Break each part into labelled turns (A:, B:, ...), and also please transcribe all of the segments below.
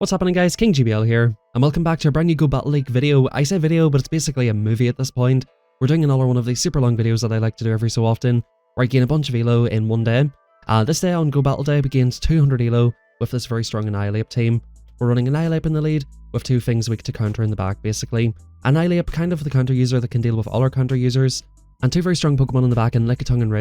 A: What's happening, guys? King GBL here, and welcome back to a brand new Go Battle League video. I say video, but it's basically a movie at this point. We're doing another one of these super long videos that I like to do every so often, where I gain a bunch of ELO in one day. This day on Go Battle Day, we gained 200 ELO with this very strong Annihilape team. We're running Annihilape in the lead, with two things weak to counter in the back, basically. Annihilape, kind of the counter user that can deal with all our counter users, and two very strong Pokemon in the back in Lickitung and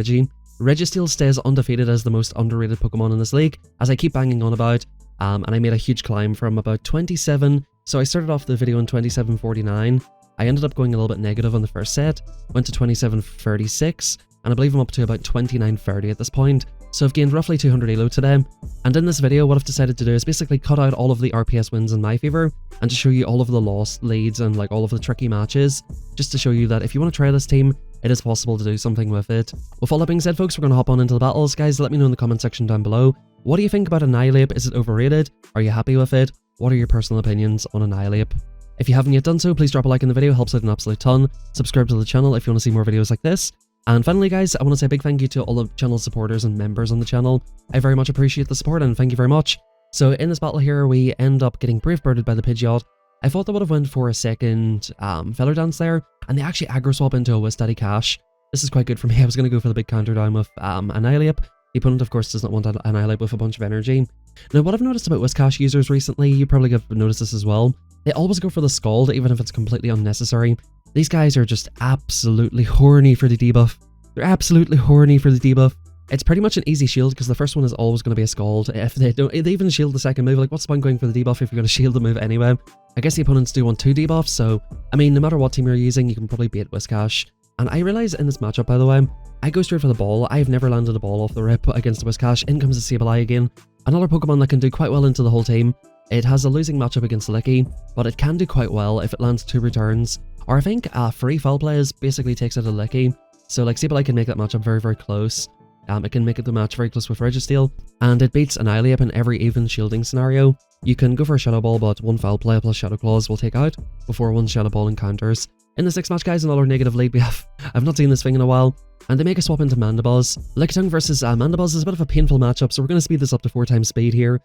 A: Registeel stays undefeated as the most underrated Pokemon in this league, as I keep banging on about. And I made a huge climb from about 27, so I started off the video in 27.49. I ended up going a little bit negative on the first set, went to 27.36, and I believe I'm up to about 29.30 at this point. So I've gained roughly 200 ELO today, and in this video what I've decided to do is basically cut out all of the RPS wins in my favour, and to show you all of the lost leads and like all of the tricky matches, just to show you that if you want to try this team, it is possible to do something with it. With all that being said, folks, we're going to hop on into the battles. Guys, let me know in the comment section down below. What do you think about Annihilape? Is it overrated? Are you happy with it? What are your personal opinions on Annihilape? If you haven't yet done so, please drop a like in the video, helps out an absolute ton. Subscribe to the channel if you want to see more videos like this. And finally, guys, I want to say a big thank you to all the channel supporters and members on the channel. I very much appreciate the support and thank you very much. So in this battle here, we end up getting brave birded by the Pidgeot. I thought they would have went for a second Feather Dance there, and they actually aggro swap into a Wisdaddy Cash. This is quite good for me. I was going to go for the big counter down with Annihilape. The opponent, of course, does not want to Annihilape with a bunch of energy. Now, what I've noticed about Whiscash users recently, you probably have noticed this as well, they always go for the Scald, even if it's completely unnecessary. These guys are just absolutely horny for the debuff. They're absolutely horny for the debuff. It's pretty much an easy shield, because the first one is always going to be a Scald. If they even shield the second move, like what's the point going for the debuff if you're going to shield the move anyway? I guess the opponents do want two debuffs, so, I mean, no matter what team you're using, you can probably beat Whiscash. And I realize in this matchup, by the way, I go straight for the ball. I've never landed a ball off the rip against the Whiscash. In comes the Sableye again. Another Pokemon that can do quite well into the whole team. It has a losing matchup against Licky, but it can do quite well if it lands two returns. Or I think free foul plays basically takes out a Licky. So like Sableye can make that matchup very, very close. It can make it the match very close with Registeel, and it beats Annihilape in every even shielding scenario. You can go for a Shadow Ball, but one foul play plus Shadow Claws will take out before one Shadow Ball encounters. In the sixth match, guys, another negative lead we have. I've not seen this thing in a while, and they make a swap into Mandibuzz. Lickitung versus Mandibuzz is a bit of a painful matchup, so we're going to speed this up to 4 times speed here,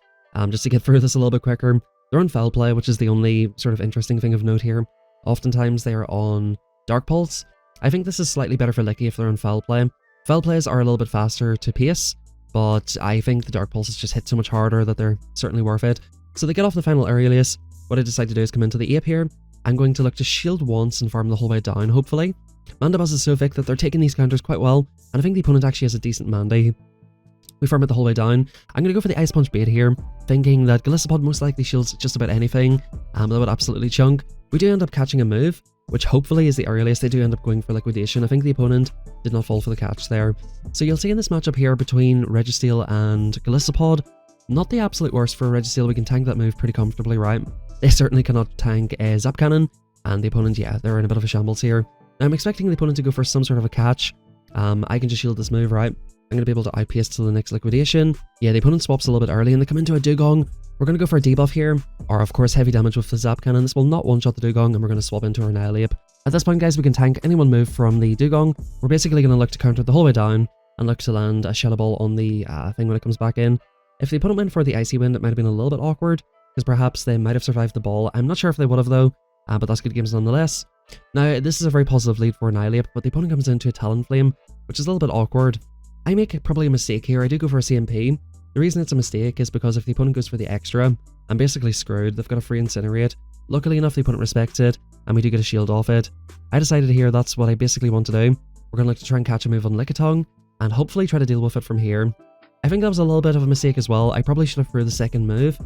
A: just to get through this a little bit quicker. They're on foul play, which is the only sort of interesting thing of note here. Oftentimes they are on Dark Pulse. I think this is slightly better for Licky if they're on foul play. Foul plays are a little bit faster to pace, but I think the Dark Pulses just hit so much harder that they're certainly worth it. So they get off the final Aerialius. What I decide to do is come into the Ape here. I'm going to look to shield once and farm the whole way down, hopefully. Mandibuzz is so thick that they're taking these counters quite well, and I think the opponent actually has a decent Mandy. We farm it the whole way down. I'm going to go for the Ice Punch bait here, thinking that Golisopod most likely shields just about anything, that would absolutely chunk. We do end up catching a move, which hopefully is the Aerialius. They do end up going for Liquidation. I think the opponent did not fall for the catch there. So you'll see in this matchup here between Registeel and Golisopod, not the absolute worst for Registeel. We can tank that move pretty comfortably, right? They certainly cannot tank a Zap Cannon, and the opponent, yeah, they're in a bit of a shambles here. Now, I'm expecting the opponent to go for some sort of a catch. I can just shield this move, right? I'm going to be able to outpace to the next Liquidation. Yeah, the opponent swaps a little bit early, and they come into a Dugong. We're going to go for a debuff here, or of course heavy damage with the Zap Cannon. This will not one-shot the Dugong, and we're going to swap into our Annihilape. At this point, guys, we can tank any one move from the Dugong. We're basically going to look to counter the whole way down, and look to land a Shadow Ball on the thing when it comes back in. If the opponent went for the Icy Wind, it might have been a little bit awkward, because perhaps they might have survived the ball. I'm not sure if they would have though, but that's good games nonetheless. Now, this is a very positive lead for Annihilape, but the opponent comes into a Talonflame, which is a little bit awkward. I make probably a mistake here. I do go for a CMP. The reason it's a mistake is because if the opponent goes for the extra, I'm basically screwed. They've got a free Incinerate. Luckily enough, the opponent respects it, and we do get a shield off it. I decided here that's what I basically want to do. We're going to look to try and catch a move on Lickitung, and hopefully try to deal with it from here. I think that was a little bit of a mistake as well. I probably should have threw the second move,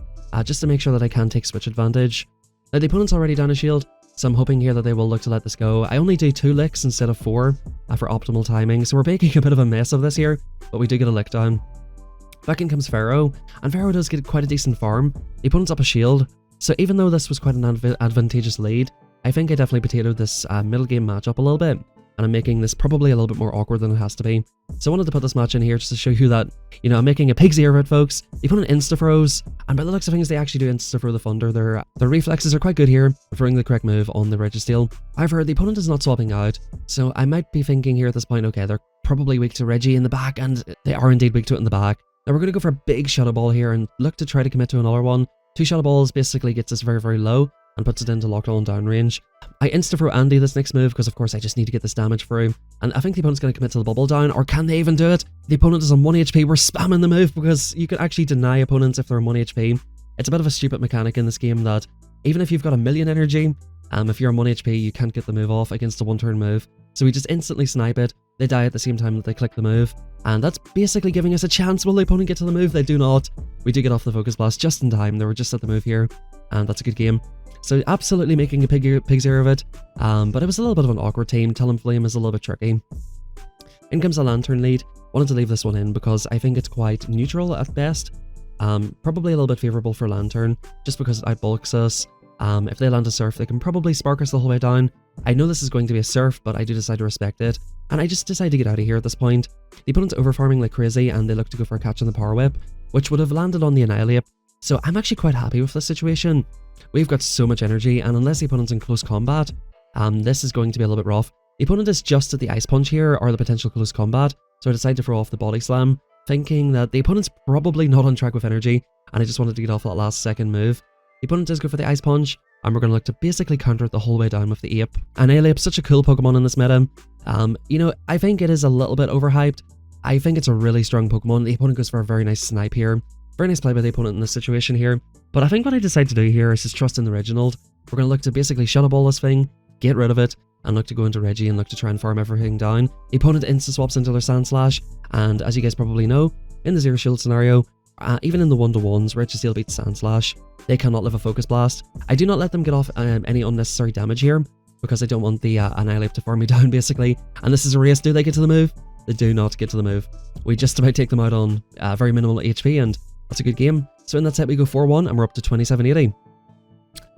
A: just to make sure that I can take switch advantage. Now, the opponent's already down a shield, so I'm hoping here that they will look to let this go. I only do 2 licks instead of 4 for optimal timing, so we're making a bit of a mess of this here, but we do get a lick down. Back in comes Pharaoh, and Pharaoh does get quite a decent farm. The opponent's up a shield, so even though this was quite an advantageous lead, I think I definitely potatoed this middle game matchup a little bit, and I'm making this probably a little bit more awkward than it has to be. So I wanted to put this match in here just to show you that, you know, I'm making a pig's ear of it, folks. The opponent insta-throws, and by the looks of things, they actually do insta-throw the Thunder. Their reflexes are quite good here, throwing the correct move on the Registeel. However, the opponent is not swapping out, so I might be thinking here at this point, okay, they're probably weak to Reggie in the back, and they are indeed weak to it in the back. Now we're going to go for a big Shadow Ball here and look to try to commit to another one 2 Shadow Balls basically gets us very, very low and puts it into locked on down range. I insta-throw Andy this next move because of course I just need to get this damage through. And I think the opponent's going to commit to the bubble down, or can they even do it? The opponent is on 1 HP, we're spamming the move because you can actually deny opponents if they're on 1 HP. It's a bit of a stupid mechanic in this game that even if you've got a million energy, if you're on 1 HP you can't get the move off against a 1-turn move. So we just instantly snipe it, they die at the same time that they click the move. And that's basically giving us a chance. Will the opponent get to the move? They do not. We do get off the Focus Blast just in time, they were just at the move here. And that's a good game. So absolutely making a pig's ear of it, but it was a little bit of an awkward team. Talonflame is a little bit tricky. In comes a Lantern lead. Wanted to leave this one in because I think it's quite neutral at best. Probably a little bit favourable for Lantern, just because it outbulks us. If they land a Surf, they can probably spark us the whole way down. I know this is going to be a Surf, but I do decide to respect it, and I just decide to get out of here at this point. The opponent's overfarming like crazy, and they look to go for a catch on the Power Whip, which would have landed on the Annihilape. So I'm actually quite happy with this situation. We've got so much energy, and unless the opponent's in close combat, this is going to be a little bit rough. The opponent is just at the Ice Punch here, or the potential close combat, so I decided to throw off the Body Slam, thinking that the opponent's probably not on track with energy, and I just wanted to get off that last second move. The opponent does go for the Ice Punch, and we're going to look to basically counter it the whole way down with the Ape. Annihilape's such a cool Pokemon in this meta. You know, I think it is a little bit overhyped. I think it's a really strong Pokemon. The opponent goes for a very nice snipe here. Very nice play by the opponent in this situation here. But I think what I decide to do here is just trust in the Reginald. We're going to look to basically Shadow Ball this thing, get rid of it, and look to go into Reggie and look to try and farm everything down. The opponent insta-swaps into their Sand Slash, and as you guys probably know, in the Zero Shield scenario, even in the 1-to-1s, Registeel beats Sand Slash. They cannot live a Focus Blast. I do not let them get off any unnecessary damage here, because I don't want the Annihilape to farm me down, basically. And this is a race. Do they get to the move? They do not get to the move. We just about take them out on very minimal HP, and that's a good game. So in that set we go 4-1, and we're up to 2780.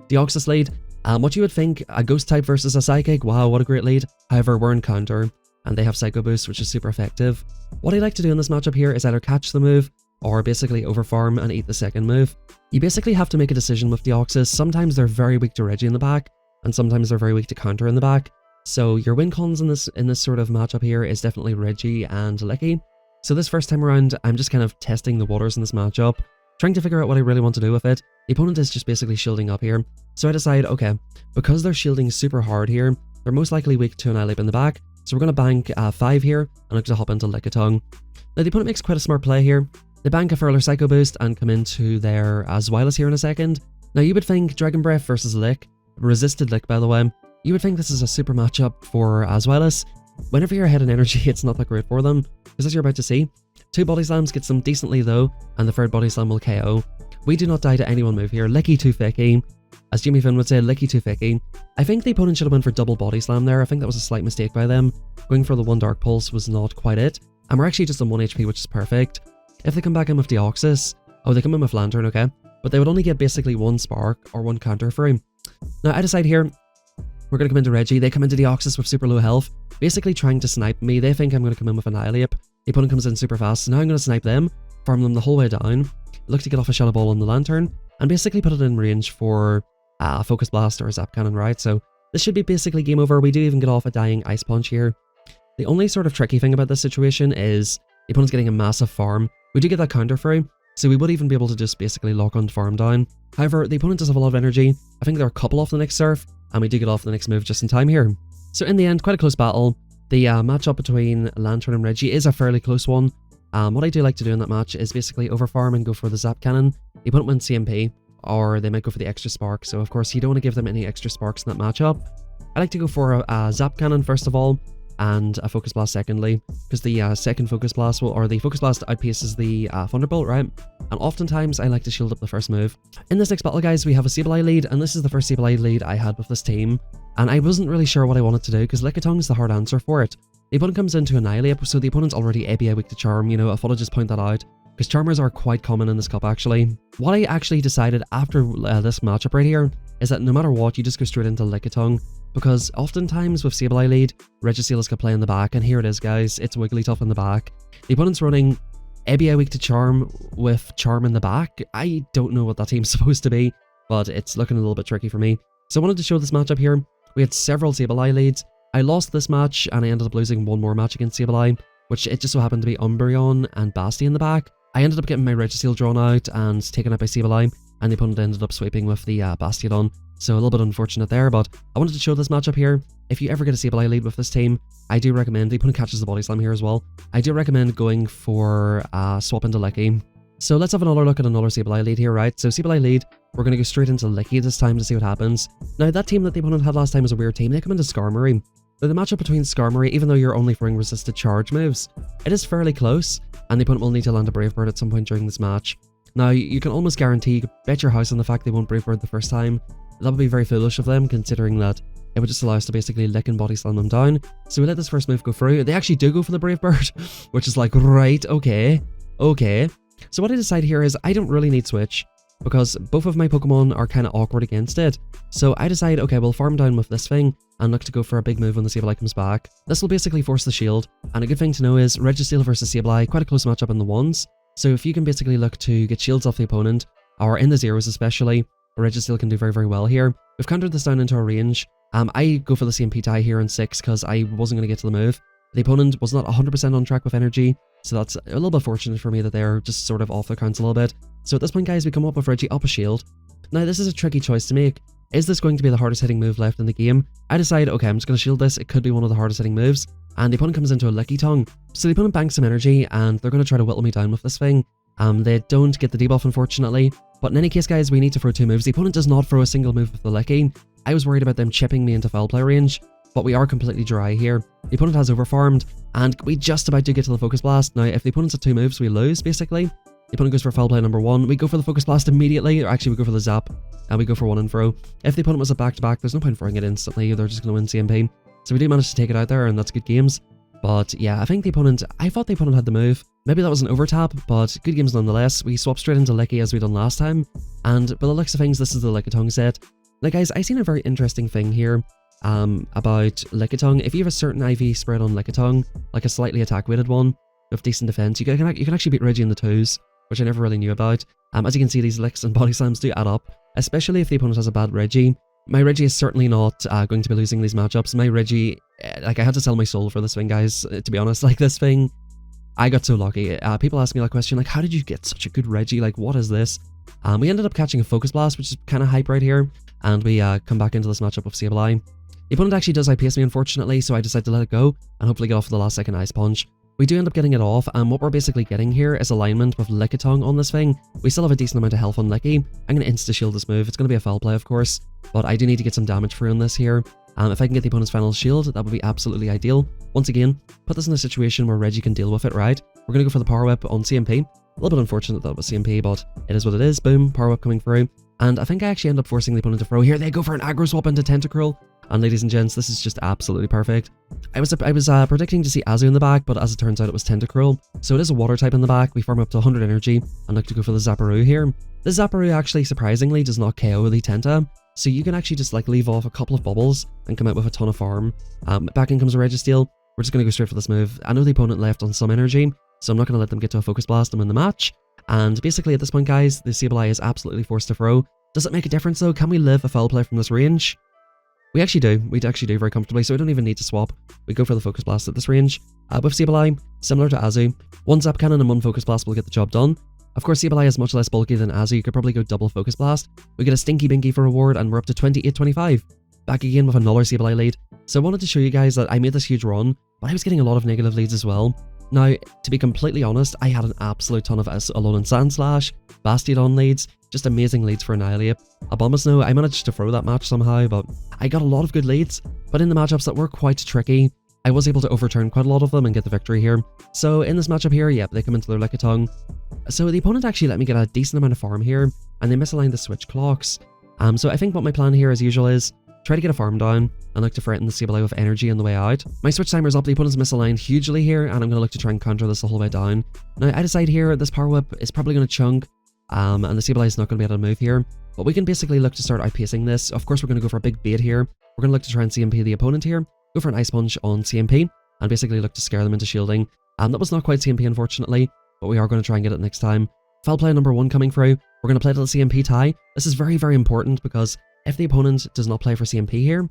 A: Deoxys lead. What you would think, a Ghost type versus a Psychic, wow, what a great lead. However, we're in counter, and they have Psycho Boost, which is super effective. What I like to do in this matchup here is either catch the move, or basically overfarm and eat the second move. You basically have to make a decision with Deoxys. Sometimes they're very weak to Reggie in the back, and sometimes they're very weak to counter in the back. So your win cons in this sort of matchup here is definitely Reggie and Licky. So this first time around, I'm just kind of testing the waters in this matchup, trying to figure out what I really want to do with it. The opponent is just basically shielding up here. So I decide, okay, because they're shielding super hard here, they're most likely weak to Annihilape in the back. So we're going to bank 5 here, and look to hop into Lickitung. Now the opponent makes quite a smart play here. They bank a further Psycho Boost and come into their Zweilous here in a second. Now you would think Dragon Breath versus Lick, resisted Lick by the way, you would think this is a super matchup for Zweilous. Whenever you're ahead in energy, it's not that great for them, because as you're about to see, 2 Body Slams gets them decently though, and the 3rd Body Slam will KO. We do not die to any one move here. Licky too thicky. As Jimmy Finn would say, Licky too thicky. I think the opponent should have went for double Body Slam there. I think that was a slight mistake by them. Going for the 1 Dark Pulse was not quite it, and we're actually just on 1 HP, which is perfect. If they come back in with Deoxys, oh, they come in with Lantern, okay, but they would only get basically 1 Spark or 1 counter free. Now I decide here, we're going to come into Reggie. They come into Deoxys with super low health, basically trying to snipe me. They think I'm going to come in with Annihilape. The opponent comes in super fast, so now I'm going to snipe them, farm them the whole way down, look to get off a Shadow Ball on the Lantern, and basically put it in range for a Focus Blast or a Zap Cannon, right? So this should be basically game over. We do even get off a dying Ice Punch here. The only sort of tricky thing about this situation is the opponent's getting a massive farm. We do get that counter free, so we would even be able to just basically lock on farm down. However, the opponent does have a lot of energy. I think they're a couple off the next Surf, and we do get off the next move just in time here. So in the end, quite a close battle. The matchup between Lantern and Reggie is a fairly close one. What I do like to do in that match is basically overfarm and go for the Zap Cannon. The opponent wins CMP, or they might go for the extra Spark, so of course you don't want to give them any extra Sparks in that matchup. I like to go for a Zap Cannon first of all, and a Focus Blast secondly, because the second Focus Blast will, or the Focus Blast outpaces the Thunderbolt, right? And oftentimes I like to shield up the first move. In this next battle, guys, we have a Sableye lead, and this is the first Sableye lead I had with this team, and I wasn't really sure what I wanted to do, because Lickitung is the hard answer for it. The opponent comes into Annihilape, so the opponent's already ABA weak to Charm, you know, I thought I'd just point that out, because Charmers are quite common in this cup actually. What I actually decided after this matchup right here, is that no matter what, you just go straight into Lickitung, because oftentimes with Sableye lead, Registeel has got play in the back, and here it is guys, it's Wigglytuff in the back. The opponent's running ABA weak to Charm with Charm in the back. I don't know what that team's supposed to be, but it's looking a little bit tricky for me. So I wanted to show this matchup here. We had several Sableye leads. I lost this match, and I ended up losing one more match against Sableye, which it just so happened to be Umbreon and Basti in the back. I ended up getting my Registeel drawn out and taken out by Sableye. and the opponent ended up sweeping with the Bastiodon. So a little bit unfortunate there, but I wanted to show this matchup here. If you ever get a Sableye lead with this team, I do recommend, the opponent catches the Body Slam here as well, I do recommend going for swap into Licky. So let's have another look at another Sableye lead here, right? So Sableye lead, we're going to go straight into Licky this time to see what happens. Now that team that the opponent had last time was a weird team. They come into Skarmory. Now the matchup between Skarmory, even though you're only throwing resisted charge moves, it is fairly close, and the opponent will need to land a Brave Bird at some point during this match. Now you can almost guarantee, you could bet your house on the fact they won't Brave Bird the first time. That would be very foolish of them, considering that it would just allow us to basically lick and body slam them down. So we let this first move go through. They actually do go for the Brave Bird, which is like, right, okay. So what I decide here is I don't really need Switch, because both of my Pokemon are kind of awkward against it. So I decide, okay, we'll farm down with this thing and look to go for a big move when the Sableye comes back. This will basically force the shield, and a good thing to know is Registeel versus Sableye, quite a close matchup in the ones. So if you can basically look to get shields off the opponent, or in the zeros especially, Registeel can do very, very well here. We've countered this down into a range. I go for the CMP tie here in 6 because I wasn't going to get to the move. The opponent was not 100% on track with energy, so that's a little bit fortunate for me that they're just sort of off their counts a little bit. So at this point, guys, we come up with Reggie up a shield. Now this is a tricky choice to make. Is this going to be the hardest hitting move left in the game? I decide, okay, I'm just going to shield this. It could be one of the hardest hitting moves. And the opponent comes into a Lickitung. So the opponent banks some energy, and they're going to try to whittle me down with this thing. They don't get the debuff, unfortunately. But in any case, guys, we need to throw 2 moves. The opponent does not throw a single move with the Licky. I was worried about them chipping me into foul play range, but we are completely dry here. The opponent has overfarmed, and we just about do get to the Focus Blast. Now, if the opponent's at 2 moves, we lose, basically. The opponent goes for foul play number 1. We go for the Focus Blast immediately, or actually we go for the Zap, and we go for 1 and throw. If the opponent was a back-to-back, there's no point throwing it instantly. They're just going to win CMP. So we do manage to take it out there, and that's good games. But yeah, I think I thought the opponent had the move. Maybe that was an overtap, but good games nonetheless. We swap straight into Licky as we done last time, and by the looks of things, this is the Lickitung set. Now guys, I seen a very interesting thing here about Lickitung. If you have a certain IV spread on Lickitung, like a slightly attack weighted one with decent defense, you can actually beat Reggie in the 2s, which I never really knew about. As you can see, these licks and body slams do add up, especially if the opponent has a bad Reggie. My Reggie is certainly not going to be losing these matchups. My Reggie, like, I had to sell my soul for this thing, guys, to be honest. Like, this thing, I got so lucky. People ask me that question, like, how did you get such a good Reggie? Like, what is this? We ended up catching a Focus Blast, which is kind of hype right here, and we come back into this matchup of Sableye. The opponent actually does IPS me, unfortunately, so I decided to let it go and hopefully get off the last second Ice Punch. We do end up getting it off, and what we're basically getting here is alignment with Lickitung on this thing. We still have a decent amount of health on Licky. I'm going to insta-shield this move. It's going to be a foul play, of course, but I do need to get some damage through on this here. If I can get the opponent's final shield, that would be absolutely ideal. Once again, put this in a situation where Reggie can deal with it, right? We're going to go for the Power Whip on CMP. A little bit unfortunate that it was CMP, but it is what it is. Boom, Power Whip coming through. And I think I actually end up forcing the opponent to throw here. They go for an aggro swap into Tentacruel. And ladies and gents, this is just absolutely perfect. I was predicting to see Azu in the back, but as it turns out, it was Tentacruel. So it is a water type in the back. We farm up to 100 energy and look to go for the Zapparoo here. The Zapparoo actually, surprisingly, does not KO the Tenta. So you can actually just like leave off a couple of bubbles and come out with a ton of farm. Back in comes a Registeel. We're just going to go straight for this move. I know the opponent left on some energy, so I'm not going to let them get to a Focus Blast and win the match. And basically at this point, guys, the Sableye is absolutely forced to throw. Does it make a difference though? Can we live a foul play from this range? We actually do. We actually do very comfortably, so we don't even need to swap. We go for the Focus Blast at this range. With Sableye, similar to Azu, 1 Zap Cannon and 1 Focus Blast will get the job done. Of course, Sableye is much less bulky than Azu. You could probably go double Focus Blast. We get a Stinky Binky for reward, and we're up to 28-25. Back again with another Sableye lead. So I wanted to show you guys that I made this huge run, but I was getting a lot of negative leads as well. Now, to be completely honest, I had an absolute ton of Alolan and Sandslash, Bastiodon leads, just amazing leads for Annihilape. Abomasnow, I managed to throw that match somehow, but I got a lot of good leads. But in the matchups that were quite tricky, I was able to overturn quite a lot of them and get the victory here. So in this matchup here, yep, they come into their Lickitung. So the opponent actually let me get a decent amount of farm here, and they misaligned the switch clocks. So I think what my plan here as usual is try to get a farm down and look to threaten the Sableye with energy on the way out. My switch timer's up, the opponent's misaligned hugely here, and I'm going to look to try and counter this the whole way down. Now I decide here this Power Whip is probably going to chunk, and the Sableye is not going to be able to move here. But we can basically look to start outpacing this. Of course, we're going to go for a big bait here. We're going to look to try and CMP the opponent here, go for an Ice Punch on CMP, and basically look to scare them into shielding. That was not quite CMP, unfortunately, but we are going to try and get it next time. Foul play number 1 coming through. We're going to play the CMP tie. This is very, very important because if the opponent does not play for CMP here,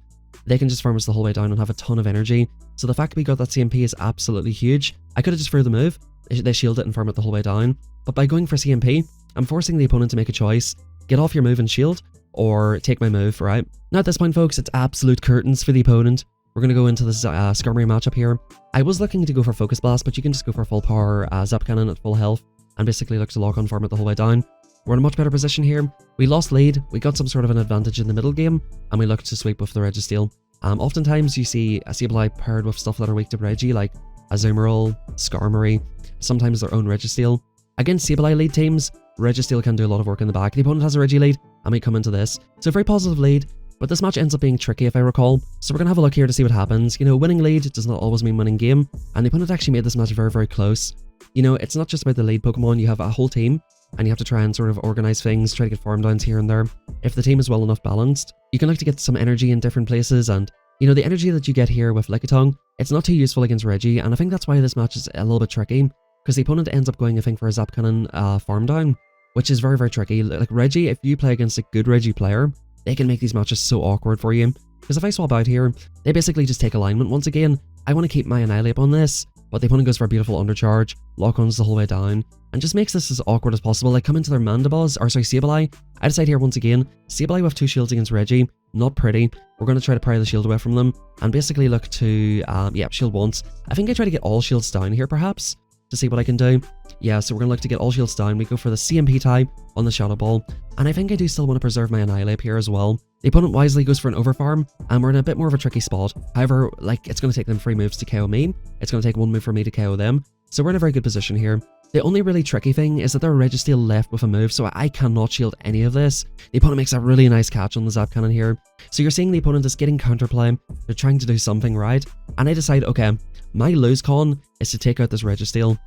A: they can just farm us the whole way down and have a ton of energy. So the fact that we got that CMP is absolutely huge. I could have just threw the move, they shield it and farm it the whole way down. But by going for CMP, I'm forcing the opponent to make a choice. get off your move and shield, or take my move, right? Now at this point, folks, it's absolute curtains for the opponent. We're going to go into this Skarmory matchup here. I was looking to go for Focus Blast, but you can just go for full power Zap Cannon at full health and basically look to lock on farm it the whole way down. We're in a much better position here. We lost lead, we got some sort of an advantage in the middle game, and we looked to sweep with the Registeel. Oftentimes you see a Sableye paired with stuff that are weak to Reggie, like Azumarill, Skarmory, sometimes their own Registeel. Against Sableye lead teams, Registeel can do a lot of work in the back. The opponent has a Reggie lead, and we come into this. So a very positive lead, but this match ends up being tricky if I recall. So we're going to have a look here to see what happens. You know, winning lead does not always mean winning game, and the opponent actually made this match very, very close. You know, it's not just about the lead Pokemon, you have a whole team, and you have to try and sort of organize things, try to get farm downs here and there. If the team is well enough balanced, you can look to get some energy in different places, and you know, the energy that you get here with Lickitung, it's not too useful against Reggie, and I think that's why this match is a little bit tricky, because the opponent ends up going, I think, for a Zap Cannon farm down, which is very, very tricky. Like Reggie, if you play against a good Reggie player, they can make these matches so awkward for you. Because if I swap out here, they basically just take alignment once again. I want to keep my Annihilape on this, but the opponent goes for a beautiful undercharge, lock-ons the whole way down, and just makes this as awkward as possible. They come into their Sableye. I decide here once again, Sableye with 2 shields against Reggie, not pretty. We're going to try to pry the shield away from them, and basically look to, shield once. I think I try to get all shields down here, perhaps, to see what I can do. Yeah, so we're going to look to get all shields down. We go for the CMP type on the Shadow Ball, and I think I do still want to preserve my Annihilape here as well. The opponent wisely goes for an overfarm, and we're in a bit more of a tricky spot. However, like, it's going to take them 3 moves to KO me. It's going to take 1 move for me to KO them. So we're in a very good position here. The only really tricky thing is that there are Registeel left with a move, so I cannot shield any of this. The opponent makes a really nice catch on the Zap Cannon here. So you're seeing the opponent is getting counterplay. They're trying to do something right. And I decide, okay, my lose con is to take out this Registeel.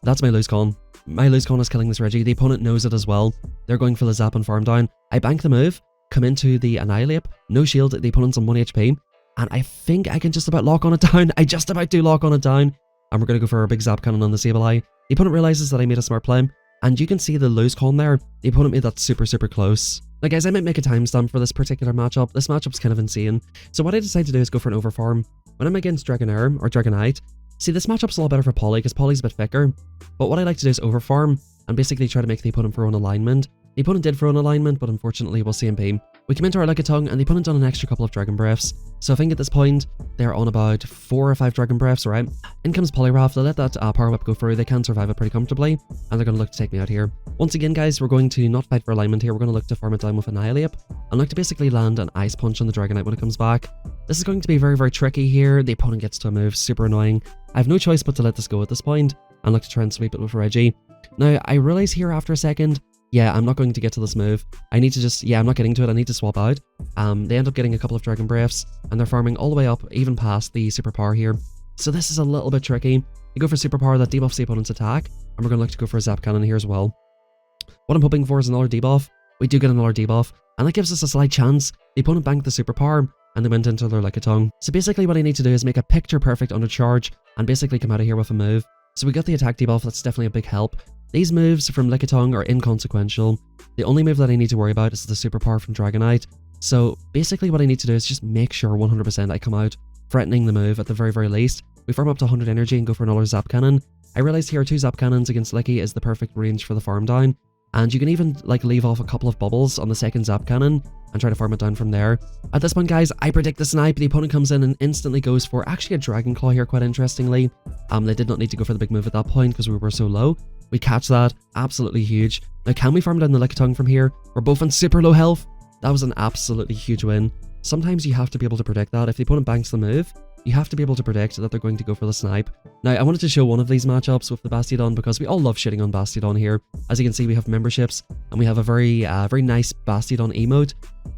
A: That's my lose con. My lose con is killing this Reggie. The opponent knows it as well. They're going for the Zap and farm down. I bank the move, come into the Annihilape, no shield, the opponent's on 1 HP, and I think I can just about lock on it down. I just about do lock on it down, and we're going to go for a big Zap Cannon on the Sableye. The opponent realizes that I made a smart play, and you can see the lose con there. The opponent made that super, super close. Now guys, I might make a timestamp for this particular matchup. This matchup's kind of insane. So what I decided to do is go for an overfarm. When I'm against Dragonair or Dragonite, see, this matchup's a lot better for Poly, because Poly's a bit thicker. But what I like to do is overfarm, and basically try to make the opponent throw an alignment. The opponent did throw an alignment, but unfortunately we'll CMP. We come into our Lickitung, and the opponent done an extra couple of Dragon Breaths. So I think at this point, they're on about 4 or 5 Dragon Breaths, right? In comes Poliwrath, they let that Power Whip go through, they can survive it pretty comfortably, and they're going to look to take me out here. Once again, guys, we're going to not fight for alignment here, we're going to look to farm it down with Annihilape, and look to basically land an Ice Punch on the Dragonite when it comes back. This is going to be very, very tricky here. The opponent gets to a move, super annoying. I have no choice but to let this go at this point, and look to try and sweep it with Reggie. Now, I realize here after a second, yeah, I'm not going to get to this move. I need to just, I'm not getting to it, I need to swap out. They end up getting a couple of Dragon Breaths, and they're farming all the way up, even past the Superpower here. So this is a little bit tricky. You go for Superpower that debuffs the opponent's attack, and we're going to look to go for a Zap Cannon here as well. What I'm hoping for is another debuff. We do get another debuff, and that gives us a slight chance. The opponent banked the Superpower, and they went into their Lickitung. So basically what I need to do is make a picture-perfect undercharge, and basically come out of here with a move. So we got the attack debuff, that's definitely a big help. These moves from Lickitung are inconsequential. The only move that I need to worry about is the Superpower from Dragonite. So basically what I need to do is just make sure 100% I come out threatening the move at the very, very least. We farm up to 100 energy and go for another Zap Cannon. I realized here 2 Zap Cannons against Licky is the perfect range for the farm down. And you can even like leave off a couple of bubbles on the second Zap Cannon and try to farm it down from there. At this point, guys, I predict the snipe. The opponent comes in and instantly goes for actually a Dragon Claw here, quite interestingly. They did not need to go for the big move at that point because we were so low. We catch that, absolutely huge. Now, can we farm down the Lickitung from here? We're both on super low health. That was an absolutely huge win. Sometimes you have to be able to predict that. If the opponent banks the move, you have to be able to predict that they're going to go for the snipe. Now, I wanted to show one of these matchups with the Bastiodon because we all love shitting on Bastiodon here. As you can see, we have memberships, and we have a very nice Bastiodon emote.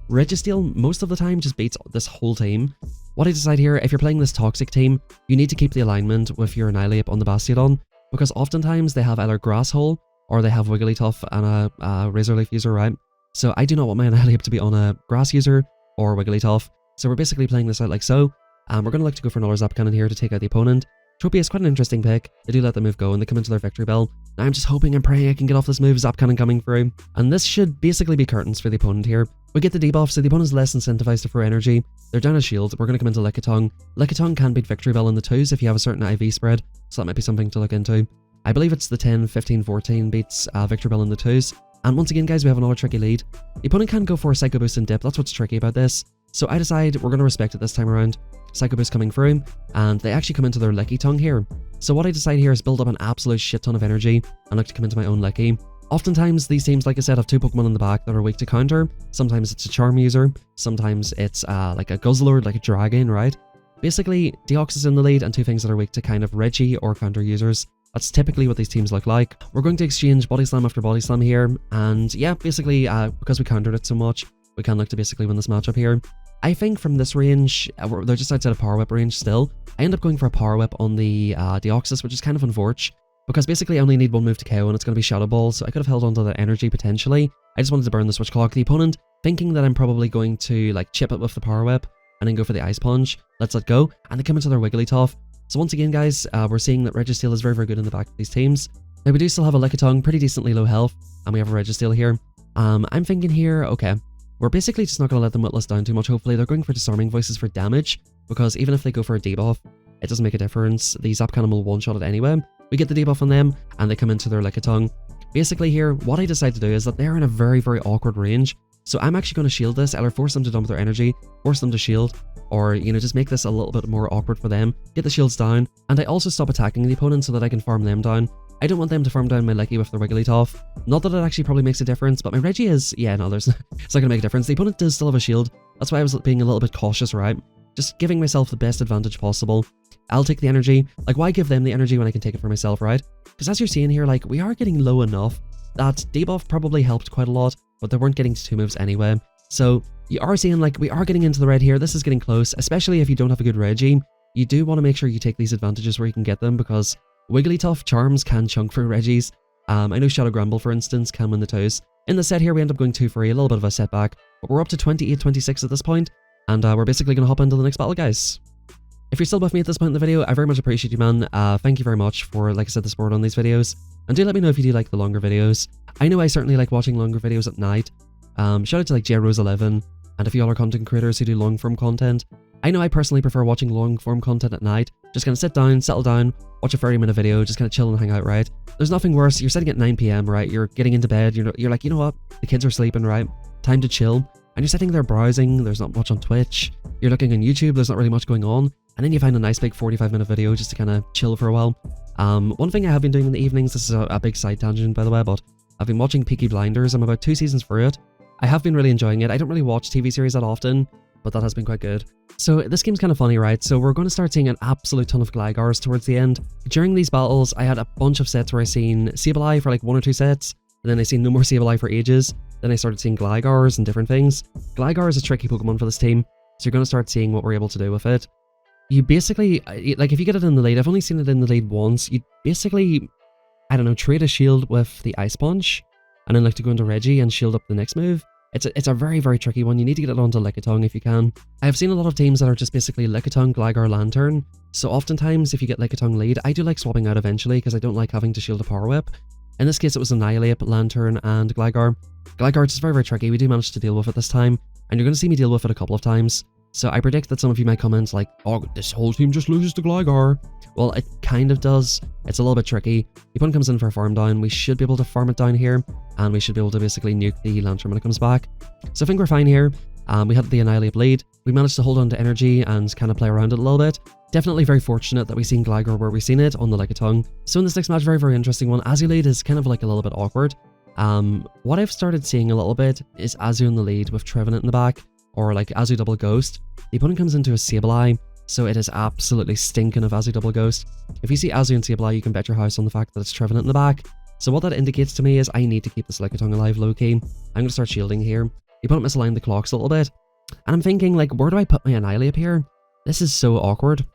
A: Registeel, most of the time, just beats this whole team. What I decide here, if you're playing this toxic team, you need to keep the alignment with your Annihilape on the Bastiodon, because oftentimes they have either Grass Hole, or they have Wigglytuff and a Razor Leaf user, right? So I do not want my Annihilape to be on a Grass user or Wigglytuff. So we're basically playing this out like so. We're going to look to go for another Zap Cannon here to take out the opponent. Tropia is quite an interesting pick. They do let the move go and they come into their Victory Bell. Now I'm just hoping and praying I can get off this move, Zap Cannon coming through. And this should basically be curtains for the opponent here. We get the debuff, so the opponent's less incentivized to throw energy. They're down a shield. We're going to come into Lickitung. Lickitung can beat Victory Bell in the 2s if you have a certain IV spread, so that might be something to look into. I believe it's the 10, 15, 14 beats Victory Bell in the 2s. And once again, guys, we have another tricky lead. The opponent can go for a Psycho Boost and dip. That's what's tricky about this. So I decide we're going to respect it this time around. Psycho Boost coming through, and they actually come into their Lickitung here. So what I decide here is build up an absolute shit ton of energy and look to come into my own Licky. Oftentimes, these teams, like I said, have two Pokemon in the back that are weak to counter. Sometimes it's a Charm user. Sometimes it's like a Guzzlord, like a Dragon, right? Basically, Deoxys in the lead and two things that are weak to kind of Reggie or counter users. That's typically what these teams look like. We're going to exchange Body Slam after Body Slam here. And yeah, basically, because we countered it so much, we can look to basically win this matchup here. I think from this range, they're just outside of Power Whip range still. I end up going for a Power Whip on the Deoxys, which is kind of unfortunate. Because basically I only need one move to KO and it's going to be Shadow Ball, so I could have held onto that energy potentially. I just wanted to burn the Switch Clock. The opponent, thinking that I'm probably going to like chip it with the Power Whip and then go for the Ice Punch, lets it go, and they come into their Wigglytuff. So once again, guys, we're seeing that Registeel is very, very good in the back of these teams. Now we do still have a Lickitung, pretty decently low health, and we have a Registeel here. I'm thinking here, okay, we're basically just not going to let them whittle us down too much. Hopefully they're going for Disarming Voices for damage, because even if they go for a debuff, it doesn't make a difference. The Zap Cannon will one-shot it anyway. We get the debuff on them, and they come into their Lickitung. Basically here, what I decide to do is that they're in a very, very awkward range. So I'm actually going to shield this, either force them to dump their energy, force them to shield, or, you know, just make this a little bit more awkward for them, get the shields down, and I also stop attacking the opponent so that I can farm them down. I don't want them to farm down my Licky with their Wigglytuff. Not that it actually probably makes a difference, but my Reggie is, yeah, no, it's not going to make a difference. The opponent does still have a shield. That's why I was being a little bit cautious, right? Just giving myself the best advantage possible. I'll take the energy. Like, why give them the energy when I can take it for myself, right? Because as you're seeing here, like, we are getting low enough that debuff probably helped quite a lot, but they weren't getting to two moves anyway. So you are seeing, like, we are getting into the red here. This is getting close, especially if you don't have a good Reggie. You do want to make sure you take these advantages where you can get them, because Wigglytuff Charms can chunk for Reggies. I know Shadow Grumble, for instance, can win the toes. In the set here, we end up going 2 for a little bit of a setback, but we're up to 28-26 at this point, and we're basically going to hop into the next battle, guys. If you're still with me at this point in the video, I very much appreciate you, man. Thank you very much for, like I said, the support on these videos. And do let me know if you do like the longer videos. I know I certainly like watching longer videos at night. Shout out to like JRose11 and a few other content creators who do long form content. I know I personally prefer watching long form content at night. Just gonna sit down, settle down, watch a 30-minute video, just kind of chill and hang out, right? There's nothing worse. You're sitting at 9 PM, right? You're getting into bed. You're like, you know what? The kids are sleeping, right? Time to chill. And you're sitting there browsing. There's not much on Twitch. You're looking on YouTube. There's not really much going on. And then you find a nice big 45-minute video just to kind of chill for a while. One thing I have been doing in the evenings, this is a big side tangent by the way, but I've been watching Peaky Blinders. I'm about 2 seasons through it. I have been really enjoying it. I don't really watch TV series that often, but that has been quite good. So this game's kind of funny, right? So we're going to start seeing an absolute ton of Gligars towards the end. During these battles, I had a bunch of sets where I seen Sableye for like 1 or 2 sets, and then I seen no more Sableye for ages. Then I started seeing Gligars and different things. Gligar is a tricky Pokemon for this team, so you're going to start seeing what we're able to do with it. You basically, like if you get it in the lead, I've only seen it in the lead once, you basically, I don't know, trade a shield with the Ice Punch, and then like to go into Reggie and shield up the next move. It's a very, very tricky one. You need to get it onto Lickitung if you can. I've seen a lot of teams that are just basically Lickitung, Gligar, Lantern, so oftentimes if you get Lickitung lead, I do like swapping out eventually because I don't like having to shield a Power Whip. In this case it was Annihilape, Lantern, and Gligar. Gligar is very, very tricky. We do manage to deal with it this time, and you're going to see me deal with it a couple of times. So I predict that some of you might comment like, oh, this whole team just loses to Gligar. Well, it kind of does. It's a little bit tricky. The opponent comes in for a farm down. We should be able to farm it down here, and we should be able to basically nuke the Lantern when it comes back. So I think we're fine here. We had the Annihilape lead. We managed to hold on to energy and kind of play around it a little bit. Definitely very fortunate that we seen Gligar where we seen it on the Lickitung. So in this next match, very, very interesting one. Azu lead is kind of like a little bit awkward. What I've started seeing a little bit is Azu in the lead with Trevenant in the back, or like Azu double Ghost. The opponent comes into a Sableye, so it is absolutely stinking of Azu double Ghost. If you see Azu and Sableye, you can bet your house on the fact that it's Trevenant in the back. So what that indicates to me is I need to keep this Lickitung alive low-key. I'm going to start shielding here. The opponent misaligned the clocks a little bit, and I'm thinking like, where do I put my Annihilape here? This is so awkward.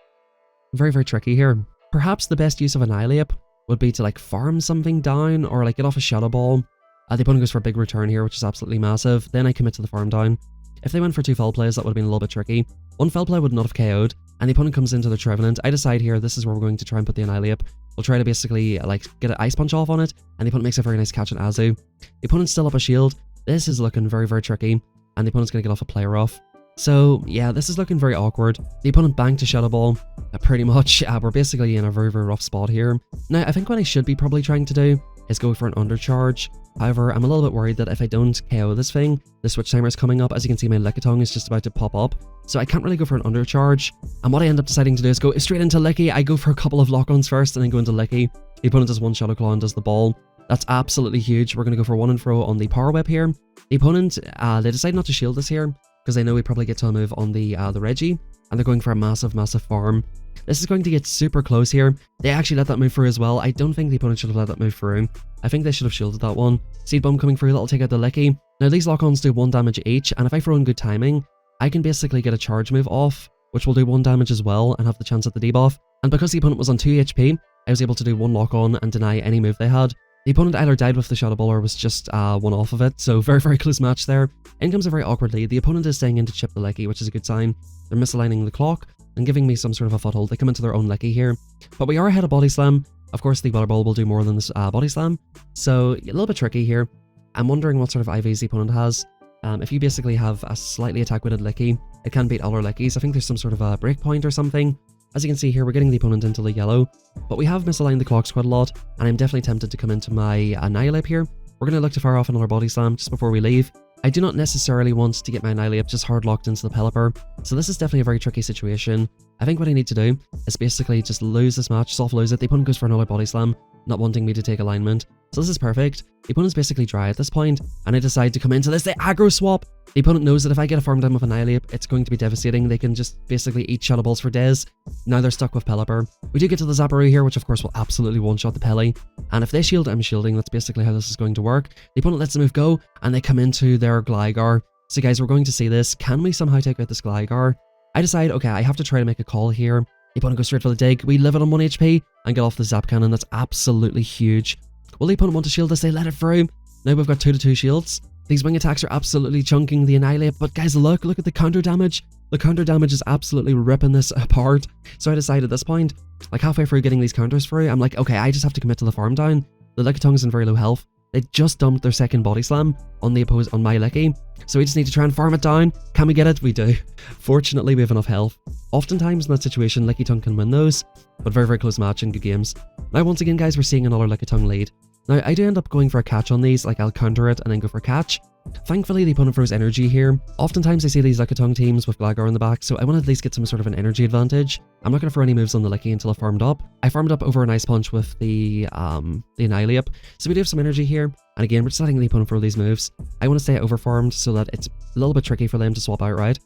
A: Very, very tricky here. Perhaps the best use of Annihilape would be to like farm something down or like get off a Shadow Ball. The opponent goes for a big return here, which is absolutely massive. Then I commit to the farm down. If they went for 2 foul plays, that would have been a little bit tricky. 1 foul play would not have KO'd, and the opponent comes into the Trevenant. I decide here, this is where we're going to try and put the Annihilape. We'll try to basically like get an Ice Punch off on it, and the opponent makes a very nice catch on Azu. The opponent's still up a shield. This is looking very, very tricky, and the opponent's going to get off a player off. So yeah, this is looking very awkward. The opponent banked a Shadow Ball. Pretty much, we're basically in a very, very rough spot here. Now, I think what I should be probably trying to do is go for an undercharge. However, I'm a little bit worried that if I don't KO this thing, the switch timer is coming up. As you can see, my Lickitung is just about to pop up. So I can't really go for an undercharge. And what I end up deciding to do is go straight into Licky. I go for a couple of lock-ons first and then go into Licky. The opponent does one Shadow Claw and does the ball. That's absolutely huge. We're going to go for one and fro on the Power Whip here. The opponent, they decide not to shield us here because they know we probably get to a move on the Reggie. And they're going for a massive, massive farm. This is going to get super close here. They actually let that move through as well. I don't think the opponent should have let that move through. I think they should have shielded that one. Seed Bomb coming through, that'll take out the Licky. Now these lock-ons do 1 damage each, and if I throw in good timing, I can basically get a charge move off, which will do 1 damage as well and have the chance at the debuff. And because the opponent was on 2 HP, I was able to do 1 lock-on and deny any move they had. The opponent either died with the Shadow Ball or was just one off of it, so very, very close match there. In comes a very awkward lead. The opponent is staying in to chip the Licky, which is a good sign. They're misaligning the clock and giving me some sort of a foothold. They come into their own Licky here. But we are ahead of Body Slam. Of course, the Weather Ball will do more than this Body Slam, so a little bit tricky here. I'm wondering what sort of IVs the opponent has. If you basically have a slightly attack-weighted Licky, it can beat all our Lickies. I think there's some sort of a breakpoint or something. As you can see here, we're getting the opponent into the yellow, but we have misaligned the clocks quite a lot, and I'm definitely tempted to come into my Annihilape here. We're going to look to fire off another Body Slam just before we leave. I do not necessarily want to get my Annihilape just hard locked into the Pelipper, so this is definitely a very tricky situation. I think what I need to do is basically just lose this match, soft lose it. The opponent goes for another Body Slam, not wanting me to take alignment. So this is perfect. The opponent's basically dry at this point, and I decide to come into this. They aggro swap. The opponent knows that if I get a farm down with Annihilape, it's going to be devastating. They can just basically eat Shadow Balls for days. Now they're stuck with Pelipper. We do get to the Zapparoo here, which of course will absolutely one-shot the Peli. And if they shield, I'm shielding. That's basically how this is going to work. The opponent lets the move go, and they come into their Gligar. So guys, we're going to see this. Can we somehow take out this Gligar? I decide, okay, I have to try to make a call here. The opponent goes straight for the dig. We live it on 1 HP and get off the Zap Cannon. That's absolutely huge. Will the opponent want to shield us? They let it through. Now we've got 2-2 shields. These wing attacks are absolutely chunking the Annihilape, but guys, look at the counter damage. The counter damage is absolutely ripping this apart. So I decided at this point, like halfway through getting these counters through, I'm like, okay, I just have to commit to the farm down. The Lickitung is in very low health. They just dumped their second Body Slam on my Licky, so we just need to try and farm it down. Can we get it? We do. Fortunately, we have enough health. Oftentimes in that situation, Lickitung can win those, but very, very close match and good games. Now, once again, guys, we're seeing another Lickitung lead. Now, I do end up going for a catch on these, like I'll counter it and then go for a catch. Thankfully, the opponent throws energy here. Oftentimes, I see these Lickitung teams with Gligar in the back, so I want to at least get some sort of an energy advantage. I'm not going to throw any moves on the Licky until I farmed up. I farmed up over an Ice Punch with the Annihilape, so we do have some energy here. And again, we're just letting the opponent throw these moves. I want to stay over-farmed so that it's a little bit tricky for them to swap outright.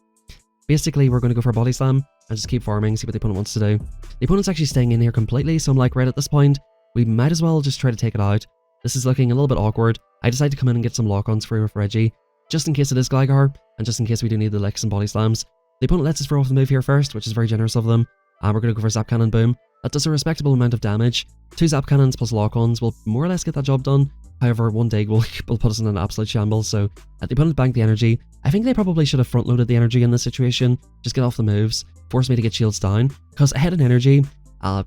A: Basically, we're going to go for a Body Slam and just keep farming, see what the opponent wants to do. The opponent's actually staying in here completely, so I'm like, right at this point, we might as well just try to take it out. This is looking a little bit awkward. I decide to come in and get some lock-ons free with Reggie, just in case it is Gligar, and just in case we do need the licks and Body Slams. The opponent lets us throw off the move here first, which is very generous of them. And we're going to go for Zap Cannon Boom. That does a respectable amount of damage. 2 Zap Cannons plus lock-ons will more or less get that job done. However, 1 dig will put us in an absolute shambles, so the opponent banked the energy. I think they probably should have front-loaded the energy in this situation. Just get off the moves, force me to get shields down, because ahead in energy,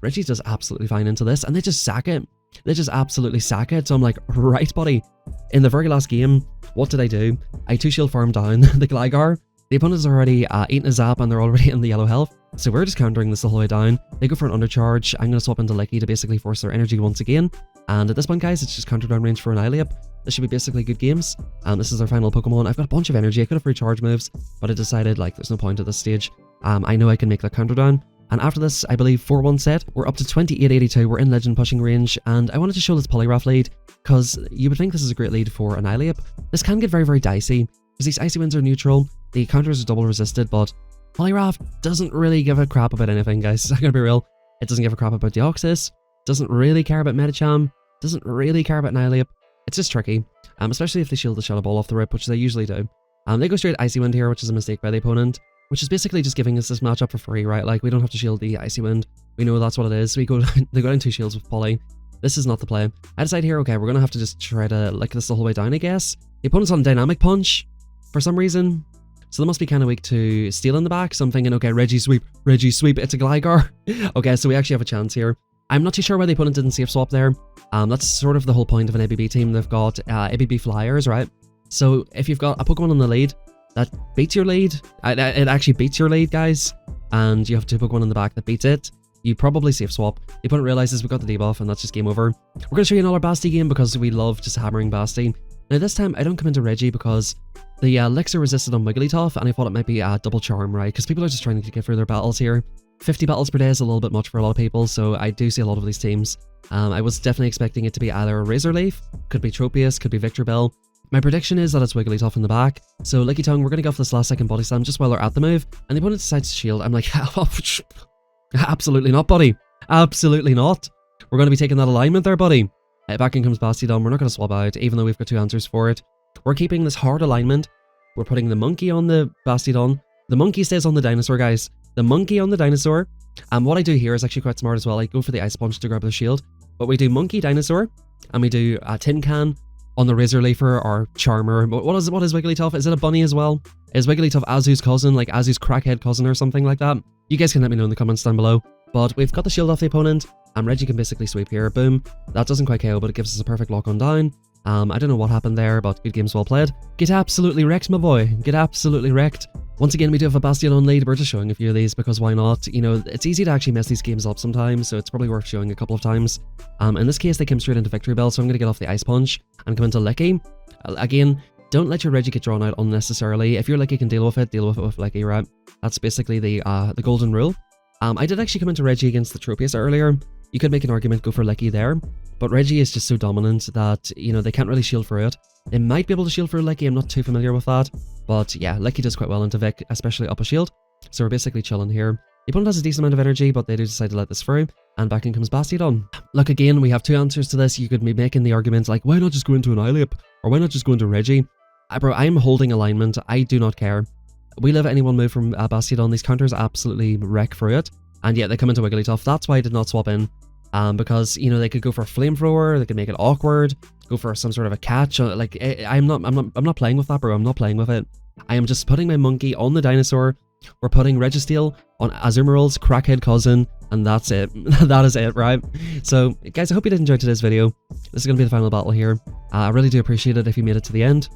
A: Reggie does absolutely fine into this, and they just sack it. They just absolutely sack it, so I'm like, right buddy. In the very last game, what did I do? I 2-shield farm down the Gligar. The opponent has already eaten a Zap and they're already in the yellow health, so we're just countering this the whole way down. They go for an undercharge. I'm going to swap into Licky to basically force their energy once again. And at this point, guys, it's just counter down range for an Annihilape. This should be basically good games. This is our final Pokemon. I've got a bunch of energy. I could have free charge moves, but I decided, like, there's no point at this stage. I know I can make that counter down. And after this, I believe 4-1 set, we're up to 28-82, we're in Legend pushing range, and I wanted to show this Poliwrath lead, because you would think this is a great lead for Annihilape. This can get very, very dicey, because these Icy Winds are neutral, the counters are double resisted, but Poliwrath doesn't really give a crap about anything, guys. I'm gonna be real. It doesn't give a crap about Deoxys, doesn't really care about Medicham, doesn't really care about Annihilape. It's just tricky, especially if they shield the Shadow Ball off the rip, which they usually do. They go straight Icy Wind here, which is a mistake by the opponent, which is basically just giving us this matchup for free, right? Like, we don't have to shield the Icy Wind. We know that's what it is. They go down 2 shields with Poly. This is not the play. I decide here, okay, we're going to have to just try to lick this the whole way down, I guess. The opponent's on Dynamic Punch for some reason, so they must be kind of weak to Steel in the back. So I'm thinking, okay, Reggie sweep, it's a Gligar. Okay, so we actually have a chance here. I'm not too sure why the opponent didn't safe swap there. That's sort of the whole point of an ABB team. They've got ABB Flyers, right? So if you've got a Pokemon on the lead, that beats your lead. It actually beats your lead, guys. And you have 2 Pokemon in the back that beats it. you probably safe swap. The opponent realizes we got the debuff and that's just game over. We're going to show you another Basti game because we love just hammering Basti. Now this time I don't come into Reggie because the Elixir resisted on Wigglytuff and I thought it might be a double charm, right? Because people are just trying to get through their battles here. 50 battles per day is a little bit much for a lot of people, so I do see a lot of these teams. I was definitely expecting it to be either Razor Leaf, could be Tropius, could be Victreebel. My prediction is that it's Wigglytuff in the back. So Lickitung, we're going to go for this last second body slam just while they're at the move, and the opponent decides to shield. I'm like, absolutely not, buddy. Absolutely not. We're going to be taking that alignment there, buddy. Back in comes Bastiodon. We're not going to swap out, even though we've got 2 answers for it. We're keeping this hard alignment. We're putting the monkey on the Bastiodon. The monkey stays on the dinosaur, guys. The monkey on the dinosaur. And what I do here is actually quite smart as well. I go for the Ice Punch to grab the shield. But we do monkey dinosaur, and we do a tin can on the Razor Leafer or Charmer. What is Wigglytuff? Is it a bunny as well? Is Wigglytuff Azu's cousin, like Azu's crackhead cousin or something like that? You guys can let me know in the comments down below. But we've got the shield off the opponent, and Reggie can basically sweep here. Boom. That doesn't quite KO, but it gives us a perfect lock on down. I don't know what happened there, but good games well played. Get absolutely wrecked, my boy. Get absolutely wrecked. Once again, we do have a Bastiodon lead. We're just showing a few of these because why not? You know, it's easy to actually mess these games up sometimes, so it's probably worth showing a couple of times. In this case, they came straight into Victreebel, so I'm going to get off the Ice Punch and come into Licky. Again, don't let your Reggie get drawn out unnecessarily. If your Licky can deal with it with Licky, right? That's basically the golden rule. I did actually come into Reggie against the Tropius earlier. You could make an argument, go for Licky there, but Reggie is just so dominant that, you know, they can't really shield for it. They might be able to shield for Licky, I'm not too familiar with that, but yeah, Licky does quite well into Vic, especially up a shield, so we're basically chilling here. The opponent has a decent amount of energy, but they do decide to let this through, and back in comes Bastiodon. Look, again, we have 2 answers to this. You could be making the argument like, why not just go into an Annihilape, or why not just go into Reggie? Bro, I'm holding alignment, I do not care. We live any one move from Bastiodon, these counters absolutely wreck through it. And yeah, they come into Wigglytuff. That's why I did not swap in. Because, you know, they could go for a flamethrower, they could make it awkward, go for some sort of a catch. Like, I'm not playing with that, bro. I'm not playing with it. I am just putting my monkey on the dinosaur. We're putting Registeel on Azumarill's crackhead cousin, and that's it. That is it, right? So, guys, I hope you did enjoy today's video. This is going to be the final battle here. I really do appreciate it if you made it to the end.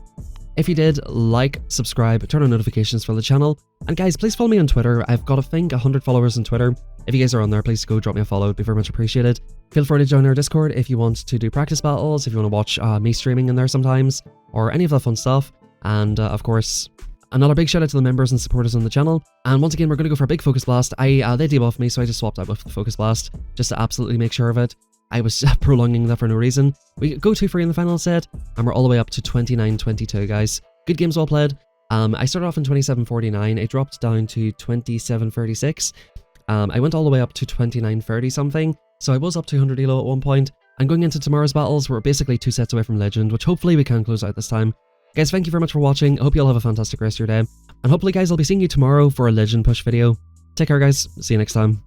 A: If you did, like, subscribe, turn on notifications for the channel, and guys, please follow me on Twitter. I've got, I think, 100 followers on Twitter. If you guys are on there, please go drop me a follow. It'd be very much appreciated. Feel free to join our Discord if you want to do practice battles, if you want to watch me streaming in there sometimes, or any of that fun stuff. And, of course, another big shout out to the members and supporters on the channel. And once again, we're going to go for a big Focus Blast. They debuffed me, so I just swapped out with the Focus Blast, just to absolutely make sure of it. I was prolonging that for no reason. We go 2-3 in the final set, and we're all the way up to 29-22, guys. Good games well played. I started off in 27-49, it dropped down to 27-36. I went all the way up to 29-30 something, so I was up to 100 ELO at one point. And going into tomorrow's battles, we're basically 2 sets away from Legend, which hopefully we can close out this time. Guys, thank you very much for watching. I hope you all have a fantastic rest of your day. And hopefully, guys, I'll be seeing you tomorrow for a Legend push video. Take care, guys. See you next time.